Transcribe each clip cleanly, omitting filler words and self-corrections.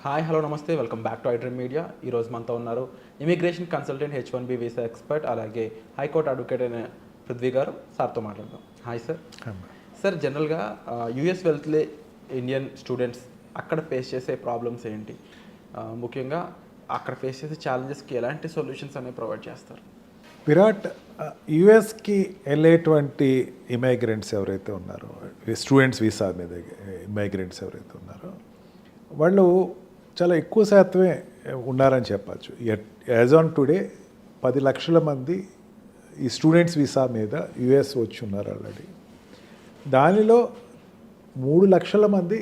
Hi hello నమస్తే, welcome back to iDream media. ఈరోజు మనతో ఉన్నారు immigration consultant, H1B visa expert, అలాగే హైకోర్టు అడ్వకేట్ అయిన పృథ్వీ గారు. సార్తో మాట్లాడదాం. Hi sir. సార్, జనరల్గా యూఎస్ వెళ్తే ఇండియన్ స్టూడెంట్స్ అక్కడ ఫేస్ చేసే ప్రాబ్లమ్స్ ఏంటి, ముఖ్యంగా అక్కడ ఫేస్ చేసే ఛాలెంజెస్కి ఎలాంటి సొల్యూషన్స్ అనేవి ప్రొవైడ్ చేస్తారు? విరాట్, యుఎస్కి వెళ్ళేటువంటి ఇమైగ్రెంట్స్ ఎవరైతే ఉన్నారో, స్టూడెంట్స్ వీసా మీద ఇమైగ్రెంట్స్ ఎవరైతే ఉన్నారో వాళ్ళు చాలా ఎక్కువ శాతమే ఉన్నారని చెప్పచ్చు. యాజ్ ఆన్ టుడే 10 లక్షల మంది ఈ స్టూడెంట్స్ వీసా మీద యుఎస్ వచ్చి ఉన్నారు ఆల్రెడీ. దానిలో 3 లక్షల మంది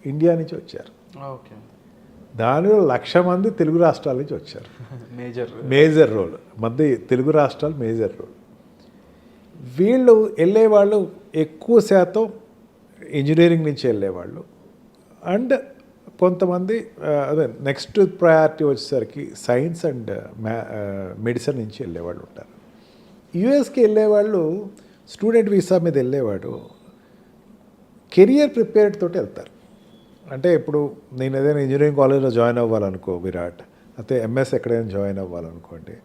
ఇండియా నుంచి వచ్చారు. ఓకే. దానిలో 1,00,000 మంది తెలుగు రాష్ట్రాల నుంచి వచ్చారు. మేజర్ రోల్ మంది తెలుగు రాష్ట్రాలు మేజర్ రోల్. వీళ్ళు వెళ్ళేవాళ్ళు ఎక్కువ శాతం ఇంజనీరింగ్ నుంచి వెళ్ళేవాళ్ళు, అండ్ కొంతమంది అదే నెక్స్ట్ ప్రయారిటీ వచ్చేసరికి సైన్స్ అండ్ మెడిసిన్ నుంచి వెళ్ళేవాళ్ళు ఉంటారు. యుఎస్కి వెళ్ళేవాళ్ళు స్టూడెంట్ వీసా మీద వెళ్ళేవాడు కెరియర్ ప్రిపేర్డ్ తోటి వెళ్తారు. అంటే ఇప్పుడు నేను ఏదైనా ఇంజనీరింగ్ కాలేజ్లో జాయిన్ అవ్వాలనుకో విరాట్, అయితే ఎంఎస్ ఎక్కడైనా జాయిన్ అవ్వాలనుకోండి,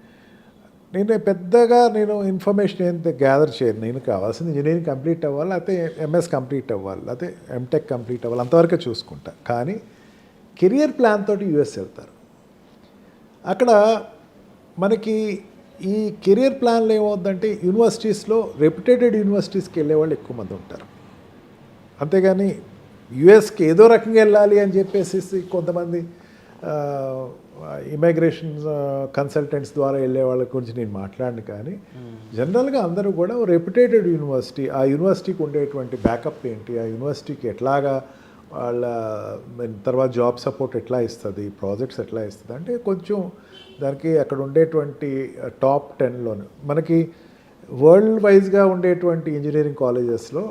నేను ఇన్ఫర్మేషన్ ఏంటి గ్యాదర్ చేయను. నేను కావాల్సింది ఇంజనీరింగ్ కంప్లీట్ అవ్వాలి, లేకపోతే ఎంఎస్ కంప్లీట్ అవ్వాలి, లేకపోతే ఎంటెక్ కంప్లీట్ అవ్వాలి, అంతవరకే చూసుకుంటా. కానీ కెరియర్ ప్లాన్ తోటి యూఎస్ వెళ్తారు. అక్కడ మనకి ఈ కెరియర్ ప్లాన్లో ఏమవుతుందంటే యూనివర్సిటీస్లో రెప్యుటేటెడ్ యూనివర్సిటీస్కి వెళ్ళే వాళ్ళు ఎక్కువ మంది ఉంటారు. అంతేగాని యుఎస్కి ఏదో రకంగా వెళ్ళాలి అని చెప్పేసి కొంతమంది ఇమిగ్రేషన్ కన్సల్టెంట్స్ ద్వారా వెళ్ళే వాళ్ళ గురించి నేను మాట్లాడను. కానీ జనరల్గా అందరూ కూడా రెప్యుటేటెడ్ యూనివర్సిటీ, ఆ యూనివర్సిటీకి ఉండేటువంటి బ్యాకప్ ఏంటి, ఆ యూనివర్సిటీకి ఎట్లాగా వాళ్ళ తర్వాత జాబ్ సపోర్ట్ ఎట్లా ఇస్తుంది, ప్రాజెక్ట్స్ ఎట్లా ఇస్తుంది అంటే కొంచెం దానికి అక్కడ ఉండేటువంటి టాప్ 10లోనే మనకి వరల్డ్ వైజ్గా ఉండేటువంటి ఇంజనీరింగ్ కాలేజెస్లో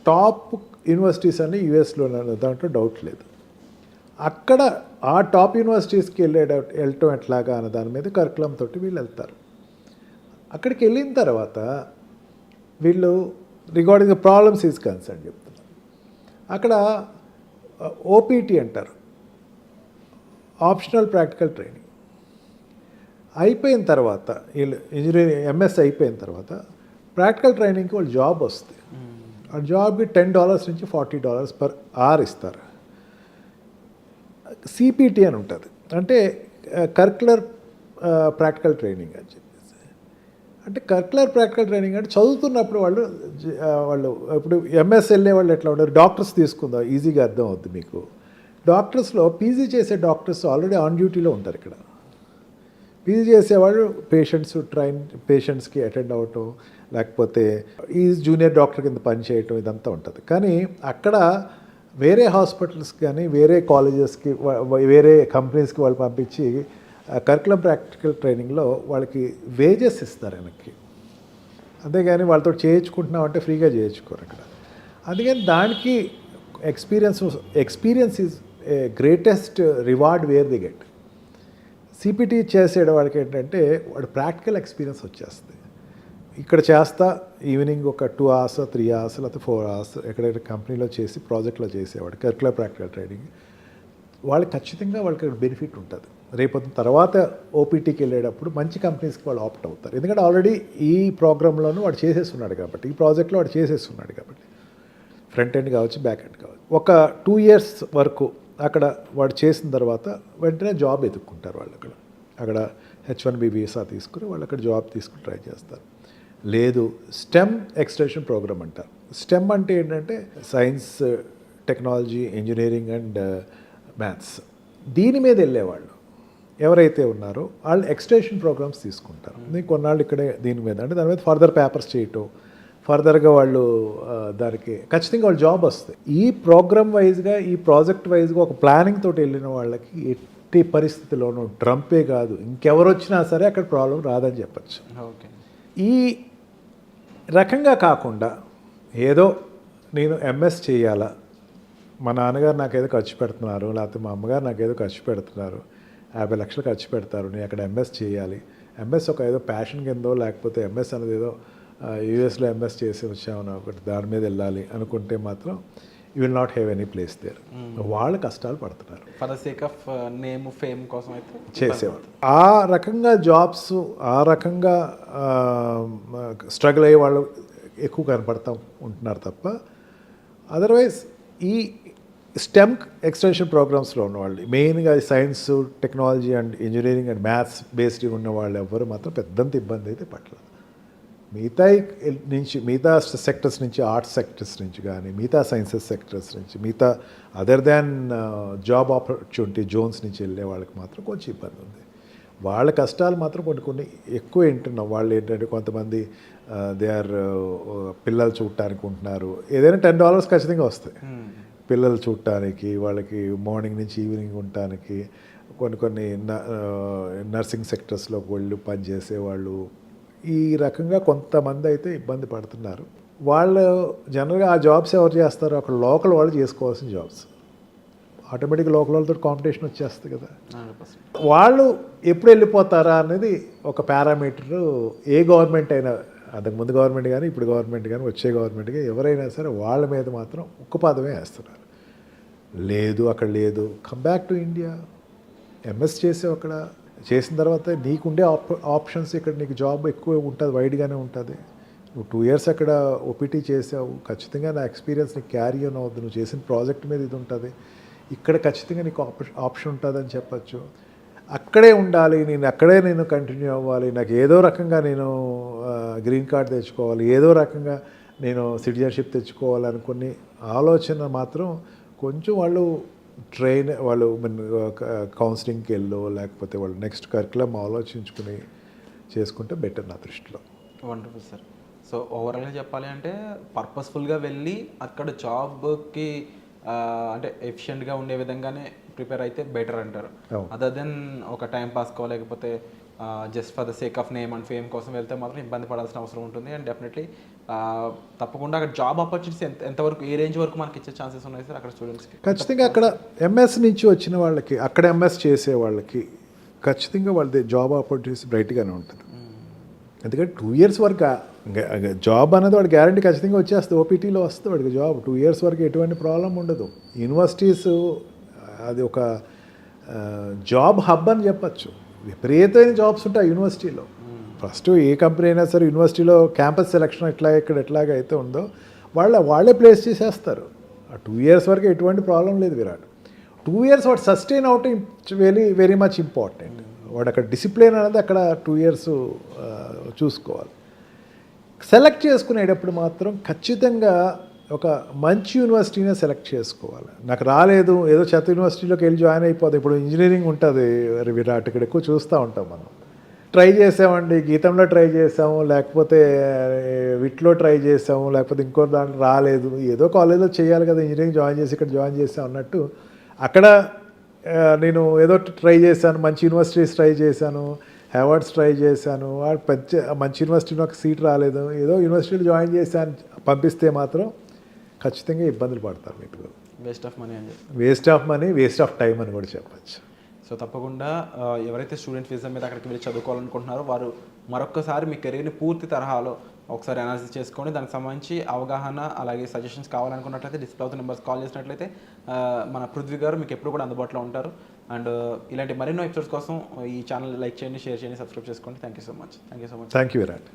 టాప్ యూనివర్సిటీస్ అన్నీ యూఎస్లోనే, దాంట్లో డౌట్ లేదు. అక్కడ ఆ టాప్ యూనివర్సిటీస్కి వెళ్ళటం ఎట్లాగా అన్న దాని మీద కరికులం తోటి వీళ్ళు వెళ్తారు. అక్కడికి వెళ్ళిన తర్వాత వీళ్ళు regarding the problems is concern చెప్తున్నారు. అక్కడ ఓపీటీ అంటారు, ఆప్షనల్ ప్రాక్టికల్ ట్రైనింగ్ అయిపోయిన తర్వాత, వీళ్ళు ఇంజనీరింగ్ ఎంఎస్ అయిపోయిన తర్వాత ప్రాక్టికల్ ట్రైనింగ్కి వాళ్ళు జాబ్ వస్తుంది. ఆ జాబ్కి $10 నుంచి $40 పర్ అవర్ ఇస్తారు. సిపిటి అని ఉంటుంది, అంటే కరికులర్ ప్రాక్టికల్ ట్రైనింగ్ అని చెప్పేసి. అంటే కరికులర్ ప్రాక్టికల్ ట్రైనింగ్ అంటే చదువుతున్నప్పుడు వాళ్ళు ఇప్పుడు ఎంఎస్ వెళ్ళే వాళ్ళు ఎట్లా ఉంటారు, డాక్టర్స్ తీసుకుందాం, ఈజీగా అర్థం అవుద్ది మీకు. డాక్టర్స్లో పీజీ చేసే డాక్టర్స్ ఆల్రెడీ ఆన్ డ్యూటీలో ఉంటారు. ఇక్కడ పీజీ చేసేవాళ్ళు పేషెంట్స్కి అటెండ్ అవ్వటం, లేకపోతే ఈ జూనియర్ డాక్టర్ కింద పని చేయటం, ఇదంతా ఉంటుంది. కానీ అక్కడ వేరే హాస్పిటల్స్కి కానీ వేరే కాలేజెస్కి వేరే కంపెనీస్కి వాళ్ళు పంపించి కరికులం ప్రాక్టికల్ ట్రైనింగ్లో వాళ్ళకి వేజెస్ ఇస్తారు వెనక్కి. అంతేగాని వాళ్ళతో చేయించుకుంటున్నాం అంటే ఫ్రీగా చేయించుకోరు అక్కడ. అందుకని దానికి experience is a greatest reward wear the get. CPT చేసేడు వాడికి ఏంటంటే వాడు ప్రాక్టికల్ ఎక్స్పీరియన్స్ వచ్చేస్తుంది. ఇక్కడ చేస్తా ఈవినింగ్ ఒక 2 hours 3 hours లేకపోతే 4 hours ఎక్కడైనా కంపెనీలో చేసి ప్రాజెక్ట్లో చేసేవాడు కరికులర్ ప్రాక్టికల్ ట్రైనింగ్, వాళ్ళకి ఖచ్చితంగా వాళ్ళకి బెనిఫిట్ ఉంటుంది. రేపొద్దు తర్వాత ఓపీటీకి వెళ్ళేటప్పుడు మంచి కంపెనీస్కి వాళ్ళు ఆప్ట్ అవుతారు. ఎందుకంటే ఆల్రెడీ ఈ ప్రోగ్రాంలోనూ వాడు చేసేస్తున్నాడు కాబట్టి, ఈ ప్రాజెక్ట్లో వాడు చేసేస్తున్నాడు కాబట్టి, ఫ్రంట్ ఎండ్ కావచ్చు, బ్యాక్ ఎండ్ కావచ్చు. ఒక 2 years వరకు అక్కడ వాడు చేసిన తర్వాత వెంటనే జాబ్ ఎదుక్కుంటారు వాళ్ళు. అక్కడ H1B వీసా తీసుకుని వాళ్ళు అక్కడ జాబ్ తీసుకుని ట్రై చేస్తారు. లేదు, స్టెమ్ ఎక్స్టెన్షన్ ప్రోగ్రామ్ అంటారు. స్టెమ్ అంటే ఏంటంటే science, technology, engineering and maths, దీని మీద వెళ్ళేవాళ్ళు ఎవరైతే ఉన్నారో వాళ్ళు ఎక్స్టెన్షన్ ప్రోగ్రామ్స్ తీసుకుంటారు. నేను కొన్నాళ్ళు ఇక్కడే దీని మీద, అంటే దాని మీద ఫర్దర్ పేపర్స్ చేయటం, ఫర్దర్గా వాళ్ళు దానికి ఖచ్చితంగా వాళ్ళు జాబ్ వస్తాయి. ఈ ప్రోగ్రామ్ వైజ్గా, ఈ ప్రాజెక్ట్ వైజ్గా ఒక ప్లానింగ్ తోటి వెళ్ళిన వాళ్ళకి ఎట్టి పరిస్థితిలోనూ ట్రంపే కాదు ఇంకెవరు వచ్చినా సరే అక్కడ ప్రాబ్లం రాదని చెప్పచ్చు. ఓకే. ఈ రకంగా కాకుండా ఏదో నేను ఎంఎస్ చేయాలా, మా నాన్నగారు నాకేదో ఖర్చు పెడుతున్నారు, లేకపోతే మా అమ్మగారు నాకేదో ఖర్చు పెడుతున్నారు, 50 లక్షలు ఖర్చు పెడతారు, నేను అక్కడ ఎంఎస్ చేయాలి, ఎంఎస్ ఒక ఏదో ప్యాషన్ కిందో, లేకపోతే ఎంఎస్ అనేది ఏదో యూఎస్లో ఎంఎస్ చేసి వచ్చామని ఒకటి దాని మీద వెళ్ళాలి అనుకుంటే మాత్రం you will not have any place there. వాళ్ళు కష్టాలు పడుతున్నారు. For the sake of name fame కోసం అయితే చేసేవాళ్ళు ఆ రకంగా జాబ్స్, ఆ రకంగా స్ట్రగుల్ అయ్యే వాళ్ళు ఎక్కువ కనపడతా ఉంటున్నారు తప్ప అదర్వైజ్ ఈ స్టెమ్ ఎక్స్టెన్షన్ ప్రోగ్రామ్స్లో ఉన్నవాళ్ళు మెయిన్గా science, technology and engineering and maths based ఉన్న వాళ్ళు ఎవ్వరు మాత్రం పెద్దంత ఇబ్బంది అయితే పట్ల. మిగతా సెక్టర్స్ నుంచి, ఆర్ట్స్ సెక్టర్స్ నుంచి కానీ, మిగతా సైన్సెస్ సెక్టర్స్ నుంచి, మిగతా other than job opportunity zones నుంచి వెళ్ళే వాళ్ళకి మాత్రం కొంచెం ఇబ్బంది ఉంది. వాళ్ళ కష్టాలు మాత్రం కొన్ని ఎక్కువ వింటున్నాం. వాళ్ళు ఏంటంటే కొంతమంది దే ఆర్ పిల్లలు చూడటానికి ఉంటున్నారు. ఏదైనా $10 ఖచ్చితంగా వస్తాయి పిల్లలు చూడటానికి, వాళ్ళకి మార్నింగ్ నుంచి ఈవినింగ్ ఉండటానికి. కొన్ని నర్సింగ్ సెక్టర్స్లోకి వాళ్ళు పనిచేసేవాళ్ళు ఈ రకంగా కొంతమంది అయితే ఇబ్బంది పడుతున్నారు. వాళ్ళు జనరల్గా ఆ జాబ్స్ ఎవరు చేస్తారు? అక్కడ లోకల్ వాళ్ళు చేసుకోవాల్సిన జాబ్స్. ఆటోమేటిక్గా లోకల్ వాళ్ళతో కాంపిటీషన్ వచ్చేస్తుంది కదా. 100%. వాళ్ళు ఎప్పుడు వెళ్ళిపోతారా అనేది ఒక పారామీటర్. ఏ గవర్నమెంట్ అయినా, అంతకుముందు గవర్నమెంట్ కానీ ఇప్పుడు గవర్నమెంట్ కానీ వచ్చే గవర్నమెంట్గా ఎవరైనా సరే వాళ్ళ మీద మాత్రం ఉక్కుపాదమే వేస్తున్నారు. లేదు అక్కడ లేదు, come back to India, MS చేసావు అక్కడ, చేసిన తర్వాత నీకుండే ఆప్షన్స్ ఇక్కడ, నీకు జాబ్ ఎక్కువ ఉంటుంది, వైడ్గానే ఉంటుంది. నువ్వు 2 years అక్కడ ఓపీటీ చేసావు, ఖచ్చితంగా నా ఎక్స్పీరియన్స్ నీకు క్యారీ ఆన్ అవుద్ది, నువ్వు చేసిన ప్రాజెక్ట్ మీద ఇది ఉంటుంది, ఇక్కడ ఖచ్చితంగా నీకు ఆప్షన్ ఉంటుందని చెప్పచ్చు. అక్కడే ఉండాలి, నేను కంటిన్యూ అవ్వాలి, నాకు ఏదో రకంగా నేను గ్రీన్ కార్డ్ తెచ్చుకోవాలి, ఏదో రకంగా నేను సిటిజన్షిప్ తెచ్చుకోవాలనుకుని ఆలోచన మాత్రం కొంచెం వాళ్ళు కౌన్సిలింగ్కి వెళ్ళో లేకపోతే వాళ్ళు నెక్స్ట్ కరికులం ఆలోచించుకుని చేసుకుంటే బెటర్ నా దృష్టిలో. Wonderful sir. సో ఓవరాల్గా చెప్పాలి అంటే పర్పస్ఫుల్గా వెళ్ళి అక్కడ జాబ్కి అంటే ఎఫిషియెంట్గా ఉండే విధంగానే ప్రిపేర్ అయితే బెటర్ అంటారు. అదర్ దెన్ ఒక టైం పాస్కో లేకపోతే just for the sake of name and fame కోసం వెళ్తే మాత్రం ఇబ్బంది పడాల్సిన అవసరం ఉంటుంది. అండ్ డెఫినెట్లీ తప్పకుండా అక్కడ జాబ్ ఆపర్చునిటీస్ ఎంతవరకు, ఏ రేంజ్ వరకు మనకి ఇచ్చే ఛాన్సెస్ ఉన్నాయి సార్ అక్కడ స్టూడెంట్స్కి? ఖచ్చితంగా అక్కడ ఎంఎస్ నుంచి వచ్చిన వాళ్ళకి, అక్కడ ఎంఎస్ చేసే వాళ్ళకి ఖచ్చితంగా వాళ్ళది జాబ్ ఆపర్చునిటీస్ బ్రైట్గానే ఉంటుంది. ఎందుకంటే 2 years వరకు జాబ్ అనేది వాడు గ్యారంటీ ఖచ్చితంగా వచ్చేస్తుంది, ఓపీటీలో వస్తుంది వాడికి జాబ్. 2 years వరకు ఎటువంటి ప్రాబ్లం ఉండదు. యూనివర్సిటీస్ అది ఒక జాబ్ హబ్ అని చెప్పచ్చు. విపరీతమైన జాబ్స్ ఉంటాయి యూనివర్సిటీలో. ఫస్ట్ ఏ కంపెనీ అయినా సరే యూనివర్సిటీలో క్యాంపస్ సెలక్షన్ ఎట్లాగా అయితే ఉందో వాళ్ళే ప్లేస్ చేసేస్తారు. ఆ 2 years వరకు ఎటువంటి ప్రాబ్లం లేదు విరాట్. 2 years వాడు సస్టైన్ అవటం వెరీ మచ్ ఇంపార్టెంట్. వాడు అక్కడ డిసిప్లిన్ అనేది అక్కడ 2 years చూసుకోవాలి. సెలెక్ట్ చేసుకునేటప్పుడు మాత్రం ఖచ్చితంగా ఒక మంచి యూనివర్సిటీనే సెలెక్ట్ చేసుకోవాలి. నాకు రాలేదు, ఏదో చెత్త యూనివర్సిటీలోకి వెళ్ళి జాయిన్ అయిపోతుంది. ఇప్పుడు ఇంజనీరింగ్ ఉంటుంది విరాట్, ఇక్కడ ఎక్కువ చూస్తూ ఉంటాం మనం. ట్రై చేసామండి, గీతంలో ట్రై చేసాము, లేకపోతే విట్లో ట్రై చేసాము, లేకపోతే ఇంకో దాంట్లో రాలేదు, ఏదో కాలేజ్లో చేయాలి కదా, ఇంజనీరింగ్ జాయిన్ చేసి ఇక్కడ జాయిన్ చేసాం అన్నట్టు అక్కడ నేను ఏదో ట్రై చేశాను, మంచి యూనివర్సిటీస్ ట్రై చేశాను, హార్వర్డ్స్ ట్రై చేశాను, మంచి యూనివర్సిటీలో ఒక సీట్ రాలేదు, ఏదో యూనివర్సిటీలో జాయిన్ చేశాను పంపిస్తే మాత్రం ఖచ్చితంగా ఇబ్బందులు పడతారు. మీకు వేస్ట్ ఆఫ్ మనీ అని చెప్పి, waste of money, waste of time అని కూడా చెప్పచ్చు. సో తప్పకుండా ఎవరైతే స్టూడెంట్ వీసా మీద అక్కడికి వెళ్ళి చదువుకోవాలనుకుంటున్నారో వారు మరొకసారి మీ కెరీర్ని పూర్తి తరహాలో ఒకసారి అనాలిసిస్ చేసుకొని దానికి సంబంధించి అవగాహన అలాగే సజెషన్స్ కావాలనుకున్నట్లయితే డిస్ప్లే అవుతున్న నెంబర్స్ కాల్ చేసినట్లయితే మన పృథ్వీ గారు మీకు ఎప్పుడు కూడా అందుబాటులో ఉంటారు. అండ్ ఇలాంటి మరెన్నో ఎపిసోడ్స్ కోసం ఈ ఛానల్ లైక్ చేయండి, షేర్ చేయండి, సబ్స్క్రైబ్ చేసుకోండి. Thank you so much. Thank you Virat.